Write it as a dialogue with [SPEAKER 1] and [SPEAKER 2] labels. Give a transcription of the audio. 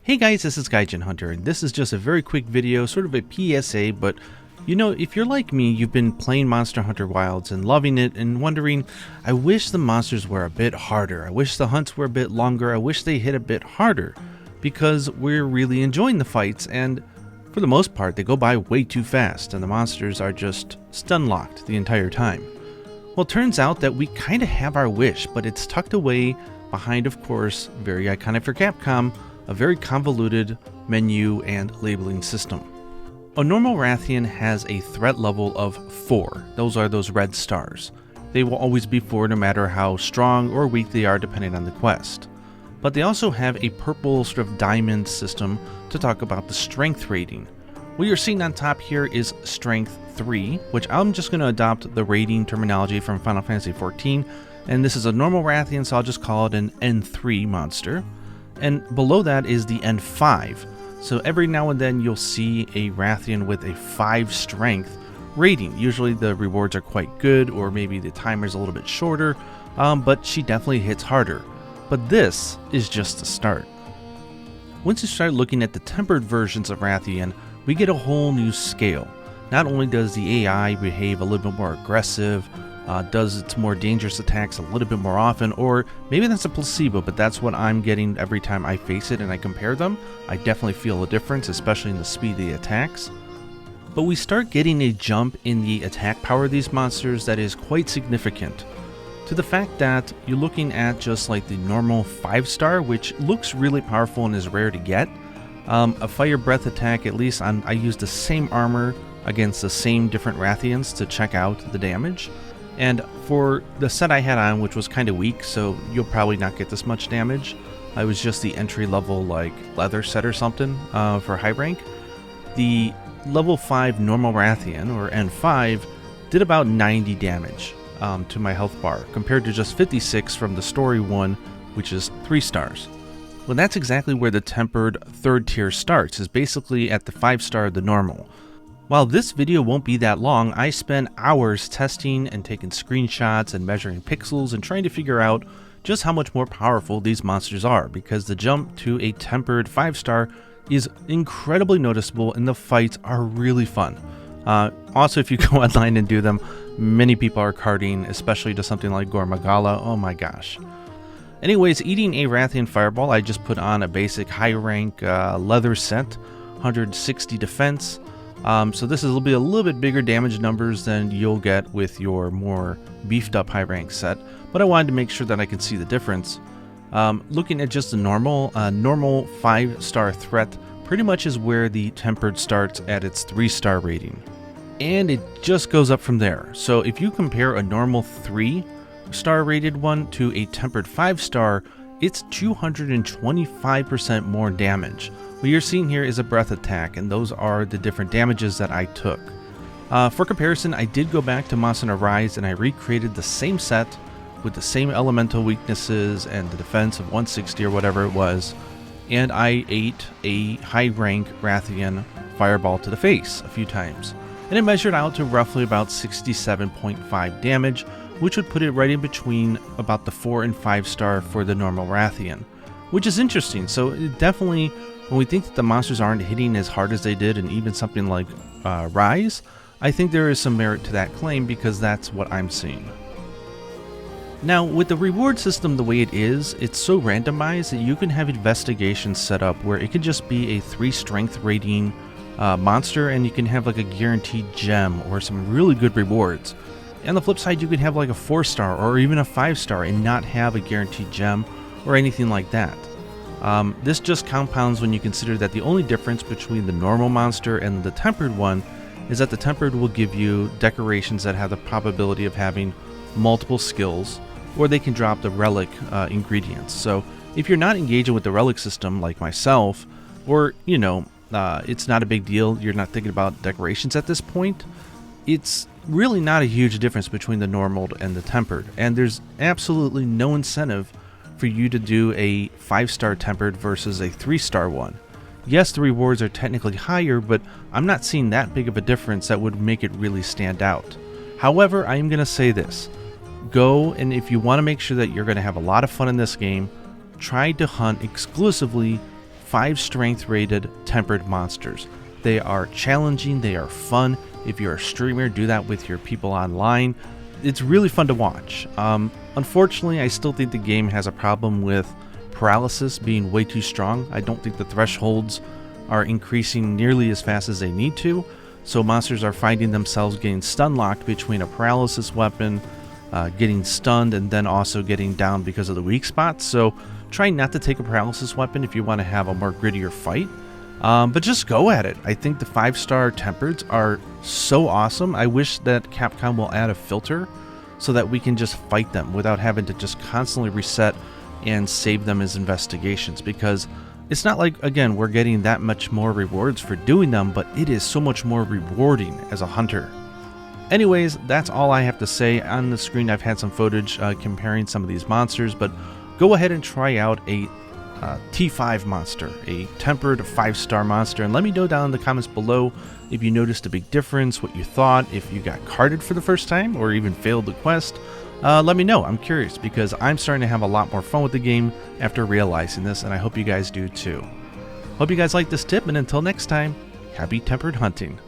[SPEAKER 1] Hey guys, this is Gaijin Hunter, and this is just a very quick video, sort of a PSA, but you know, if you're like me, you've been playing Monster Hunter Wilds and loving it and wondering, I wish the monsters were a bit harder, I wish the hunts were a bit longer, I wish they hit a bit harder, because we're really enjoying the fights, and for the most part, they go by way too fast, and the monsters are just stun-locked the entire time. Well, it turns out that we kind of have our wish, but it's tucked away behind, of course, very iconic for Capcom, a very convoluted menu and labeling system. A normal Rathian has a threat level of 4. Those are those red stars. They will always be 4 no matter how strong or weak they are depending on the quest. But they also have a purple sort of diamond system to talk about the strength rating. What you're seeing on top here is strength 3, which I'm just going to adopt the rating terminology from Final Fantasy XIV, and this is a normal Rathian, so I'll just call it an N3 monster. And below that is the N5, so every now and then you'll see a Rathian with a 5 strength rating. Usually the rewards are quite good, or maybe the timer's a little bit shorter, but she definitely hits harder. But this is just the start. Once you start looking at the tempered versions of Rathian, we get a whole new scale. Not only does the AI behave a little bit more aggressive, does its more dangerous attacks a little bit more often, or maybe that's a placebo, but that's what I'm getting every time I face it and I compare them. I definitely feel a difference, especially in the speed of the attacks. But we start getting a jump in the attack power of these monsters that is quite significant, to the fact that you're looking at just like the normal 5-star, which looks really powerful and is rare to get. A fire breath attack, at least I used the same armor against the same different Rathians to check out the damage. And for the set I had on, which was kind of weak, so you'll probably not get this much damage. It was just the entry level like leather set or something for high rank. The level 5 normal Rathian, or N5, did about 90 damage to my health bar, compared to just 56 from the story one, which is 3 stars. Well, that's exactly where the tempered 3rd tier starts, is basically at the 5-star of the normal. While this video won't be that long, I spent hours testing and taking screenshots and measuring pixels and trying to figure out just how much more powerful these monsters are, because the jump to a tempered 5-star is incredibly noticeable and the fights are really fun. Also, if you go online and do them, many people are carding, especially to something like Gormagala. Oh my gosh. Anyways, eating a Rathian Fireball, I just put on a basic high rank leather set, 160 defense. So this will be a little bit bigger damage numbers than you'll get with your more beefed up high rank set, but I wanted to make sure that I could see the difference. Looking at just the normal 5-star threat pretty much is where the tempered starts at its 3-star rating. And it just goes up from there. So if you compare a normal 3-star rated one to a tempered 5-star, it's 225% more damage. What you're seeing here is a breath attack, and those are the different damages that I took. For comparison, I did go back to Monster Hunter Rise and I recreated the same set with the same elemental weaknesses and the defense of 160 or whatever it was, and I ate a high rank Rathian Fireball to the face a few times, and it measured out to roughly about 67.5 damage, which would put it right in between about the 4 and 5-star for the normal Rathian, which is interesting. So it definitely, when we think that the monsters aren't hitting as hard as they did in even something like Rise, I think there is some merit to that claim, because that's what I'm seeing. Now, with the reward system the way it is, it's so randomized that you can have investigations set up where it could just be a 3 strength rating monster, and you can have like a guaranteed gem or some really good rewards. On the flip side, you could have like a 4-star or even a 5-star and not have a guaranteed gem or anything like that. This just compounds when you consider that the only difference between the normal monster and the tempered one is that the tempered will give you decorations that have the probability of having multiple skills, or they can drop the relic ingredients. So if you're not engaging with the relic system like myself, or you know, it's not a big deal, you're not thinking about decorations at this point, it's really not a huge difference between the normal and the tempered, and there's absolutely no incentive for you to do a 5-star tempered versus a 3-star one. Yes, the rewards are technically higher, but I'm not seeing that big of a difference that would make it really stand out. However, I am going to say this. Go, and if you want to make sure that you're going to have a lot of fun in this game, try to hunt exclusively 5 strength rated tempered monsters. They are challenging, they are fun. If you're a streamer, do that with your people online. It's really fun to watch. Unfortunately, I still think the game has a problem with paralysis being way too strong. I don't think the thresholds are increasing nearly as fast as they need to, so monsters are finding themselves getting stun locked between a paralysis weapon, getting stunned, and then also getting down because of the weak spots. So try not to take a paralysis weapon if you want to have a more grittier fight, but just go at it. I think the 5-star tempereds are so awesome. I wish that Capcom will add a filter so that we can just fight them without having to just constantly reset and save them as investigations, because it's not like, again, we're getting that much more rewards for doing them, but it is so much more rewarding as a hunter. Anyways, that's all I have to say. On the screen I've had some footage comparing some of these monsters, but go ahead and try out a T5 monster, a tempered 5-star monster, and let me know down in the comments below if you noticed a big difference, what you thought, if you got carded for the first time or even failed the quest. Let me know. I'm curious, because I'm starting to have a lot more fun with the game after realizing this, and I hope you guys do too. Hope you guys like this tip, and until next time, happy tempered hunting.